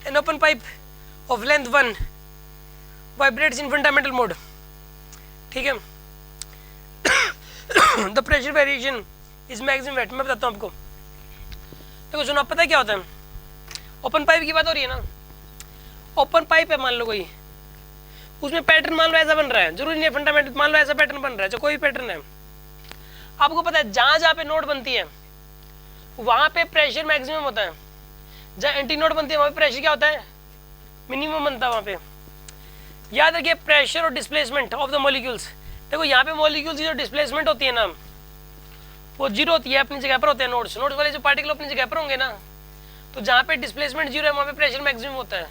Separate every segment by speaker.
Speaker 1: An open pipe of length 1 vibrates in fundamental mode. ठीक है. The pressure variation is maximum at. मैं बताता हूँ आपको. देखो सुनो, पता है क्या होता है? ओपन पाइप की बात हो रही है ना. ओपन पाइप है मान लो कोई, उसमें पैटर्न मान लो ऐसा बन रहा है, जरूरी नहीं है फंडामेंटल, मान लो ऐसा पैटर्न बन रहा है, जो कोई पैटर्न है. आपको पता है जहाँ जहाँ पे नोड बनती है वहाँ पे प्रेशर मैक्सिमम होता है. जहाँ एंटी नोड बनती है वहाँ पे प्रेशर क्या होता है? मिनिमम बनता है वहाँ पे. याद रखिए प्रेशर और डिस्प्लेसमेंट ऑफ द मॉलिक्यूल्स. देखो यहाँ पे मॉलिक्यूल्स की जो डिस्प्लेसमेंट होती है ना वो जीरो होती है, अपनी जगह पर होते हैं. नोड्स वाले जो पार्टिकल अपनी जगह पर होंगे ना, तो जहाँ पे डिस्प्लेसमेंट जीरो है वहाँ पे प्रेशर मैक्सिमम होता है.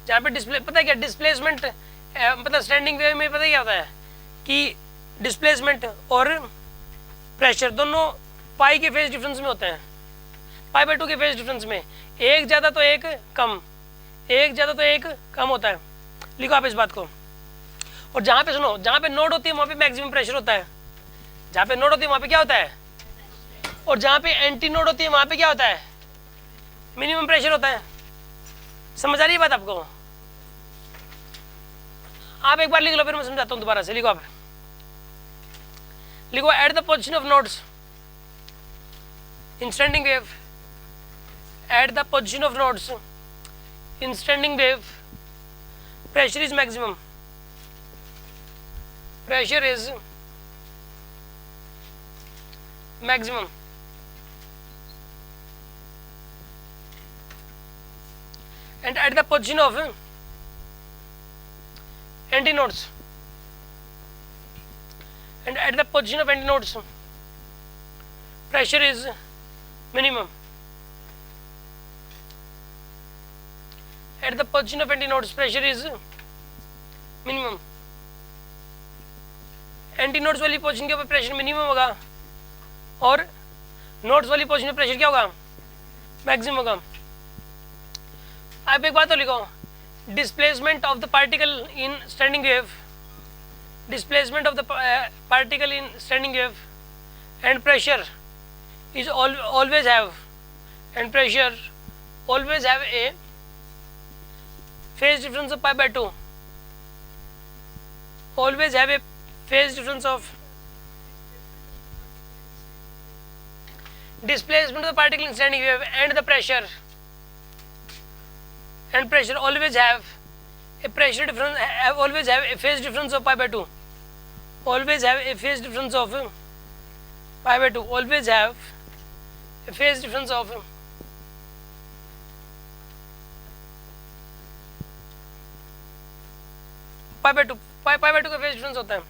Speaker 1: जहाँ पे डिस्प्ले, पता है क्या डिस्प्लेसमेंट मतलब स्टैंडिंग वेव में पता है क्या होता है कि डिस्प्लेसमेंट और प्रेशर दोनों पाई के फेज डिफरेंस में होते हैं. पाई बाय 2 के फेज डिफरेंस में एक ज़्यादा तो एक कम, एक ज़्यादा तो एक कम होता है. लिखो आप इस बात को. और जहाँ पे सुनो, जहाँ पे नोड होती है वहाँ पे मैक्सिमम प्रेशर होता है. जहाँ पे नोड होती है वहाँ पे क्या होता है? और जहाँ पे एंटी नोड होती है वहाँ पे क्या होता है? मिनिमम प्रेशर होता है. समझ आ रही है बात आपको? आप एक बार लिख लो, फिर मैं समझाता हूँ दोबारा से. लिखो आप, लिखो at the position of nodes in standing wave, at the position of nodes in standing wave, pressure is maximum. Pressure is maximum. And at the position of antinodes, and at the position of antinodes, pressure is minimum. At the position of antinodes, pressure is minimum. Antinodes वाली position के ऊपर pressure minimum होगा और nodes वाली position में pressure क्या होगा? Maximum होगा. आप एक बात तो लिखो, displacement of the particle in standing wave, displacement of the particle in standing wave and pressure is always have, and pressure always have a phase difference of pi by 2. Always have a phase difference of displacement of the particle in standing wave and the pressure, and pressure always have a pressure difference, always have a phase difference of pi by 2. Always have a phase difference of pi by 2. Always have a phase difference of pi by 2. pi by 2 का phase difference होता है.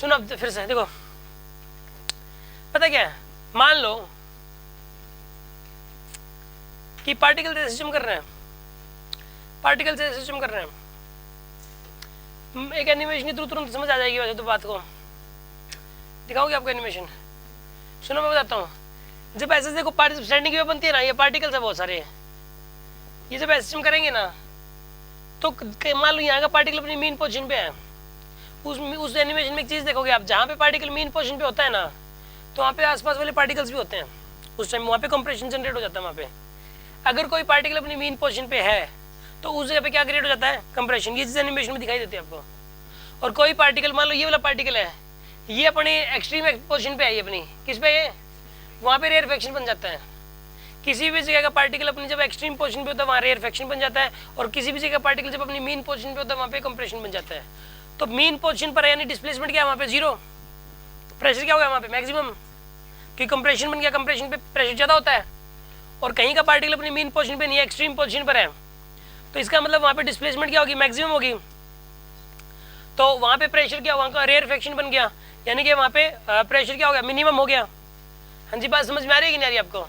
Speaker 1: सुनो अब फिर से देखो, पता क्या है, मान लो कि पार्टिकल से सिस्टम कर रहे हैं, पार्टिकल से सिस्टम कर रहे हैं. एक एनिमेशन के थ्रू तुरंत समझ आ जाएगी वैसे तो बात को. दिखाओगे आपको एनिमेशन? सुनो मैं बताता हूँ. जब ऐसे देखो स्टैंडिंग वेव बनती है ना, ये पार्टिकल्स है बहुत सारे, ये जब ऐसे सिस्टम करेंगे ना तो मान लो यहाँ का पार्टिकल अपनी मेन पोजीशन पे है. उस एनिमेशन में एक चीज़ देखोगे आप, जहाँ पे पार्टिकल मेन पोजीशन पे होता है ना तो वहाँ पे आसपास वाले पार्टिकल्स भी होते हैं. उस टाइम वहाँ पे कंप्रेशन जनरेट हो जाता है. वहाँ पे अगर कोई पार्टिकल अपनी मेन पोजीशन पे है तो उस जगह पे क्या क्रिएट हो जाता है? कंप्रेशन. ये चीज़ एनिमेशन में दिखाई देती है आपको. और कोई पार्टिकल, मान लो ये वाला पार्टिकल है, ये अपनी एक्सट्रीम पोजीशन पे है, ये अपनी किस पे है? वहाँ पे रेयरफेक्शन बन जाता है. किसी भी जगह का पार्टिकल अपनी जब एक्सट्रीम पोजीशन पे होता है वहाँ रेयरफेक्शन बन जाता है, और किसी भी जगह पार्टिकल जब अपनी मेन पोजीशन पे होता है वहाँ पे कंप्रेशन बन जाता है. तो मेन पोजीशन पर यानी डिस्प्लेसमेंट क्या है वहाँ पे? जीरो. प्रेशर क्या होगा वहाँ पे? मैक्सिमम. क्योंकि कंप्रेशन बन गया, कंप्रेशन पे प्रेशर ज़्यादा होता है. और कहीं का पार्टिकल अपनी मेन पोजीशन पे नहीं है, एक्सट्रीम पोजीशन पर है, तो इसका मतलब वहाँ पे डिस्प्लेसमेंट क्या होगी? मैक्सिमम होगी. तो वहाँ पे प्रेशर क्या, वहाँ का रेयरफेक्शन बन गया, यानी कि वहाँ पे प्रेशर क्या हो गया? मिनिमम हो गया. हाँ जी, बात समझ में आ रही है कि नहीं आ रही आपको?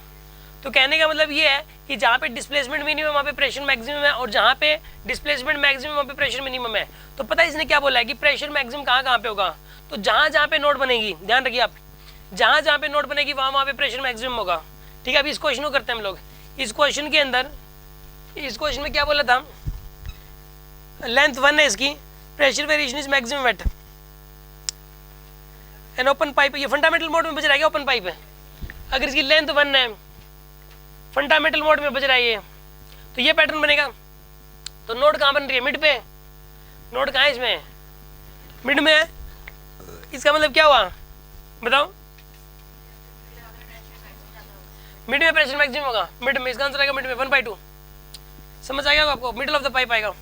Speaker 1: तो कहने का मतलब ये है कि जहाँ पे डिस्प्लेसमेंट मिनिमम वहाँ पे प्रेशर मैक्सिमम है, और जहाँ पे डिस्प्लेसमेंट मैक्सिमम वहाँ पे प्रेशर मिनिमम है. तो पता है इसने क्या बोला है कि प्रेशर मैक्सिमम कहाँ कहाँ पे होगा? तो जहाँ जहाँ पे नोड बनेगी, ध्यान रखिए आप, जहाँ जहाँ पे नोड बनेगी वहाँ पे प्रेशर मैक्सिमम होगा. ठीक है, अभी इस क्वेश्चन को करते हैं हम लोग. इस क्वेश्चन के अंदर, इस क्वेश्चन में क्या बोला था? लेंथ 1 है इसकी, pressure variation is maximum at an open pipe. ये फंडामेंटल मोड में बच रहेगा, ओपन पाइप है. अगर इसकी लेंथ 1 है, फंडामेंटल मोड में बज रहा है ये, तो ये पैटर्न बनेगा। तो नोड कहाँ बन रही है? मिड पे। नोड कहाँ है इसमें? मिड में है। इसका मतलब क्या हुआ बताओ? मिड में प्रेशर मैक्सिमम होगा। मिड में इसका आंसर आएगा मिड में 1/2। समझ आ गया आपको? मिडल ऑफ द पाइप आएगा।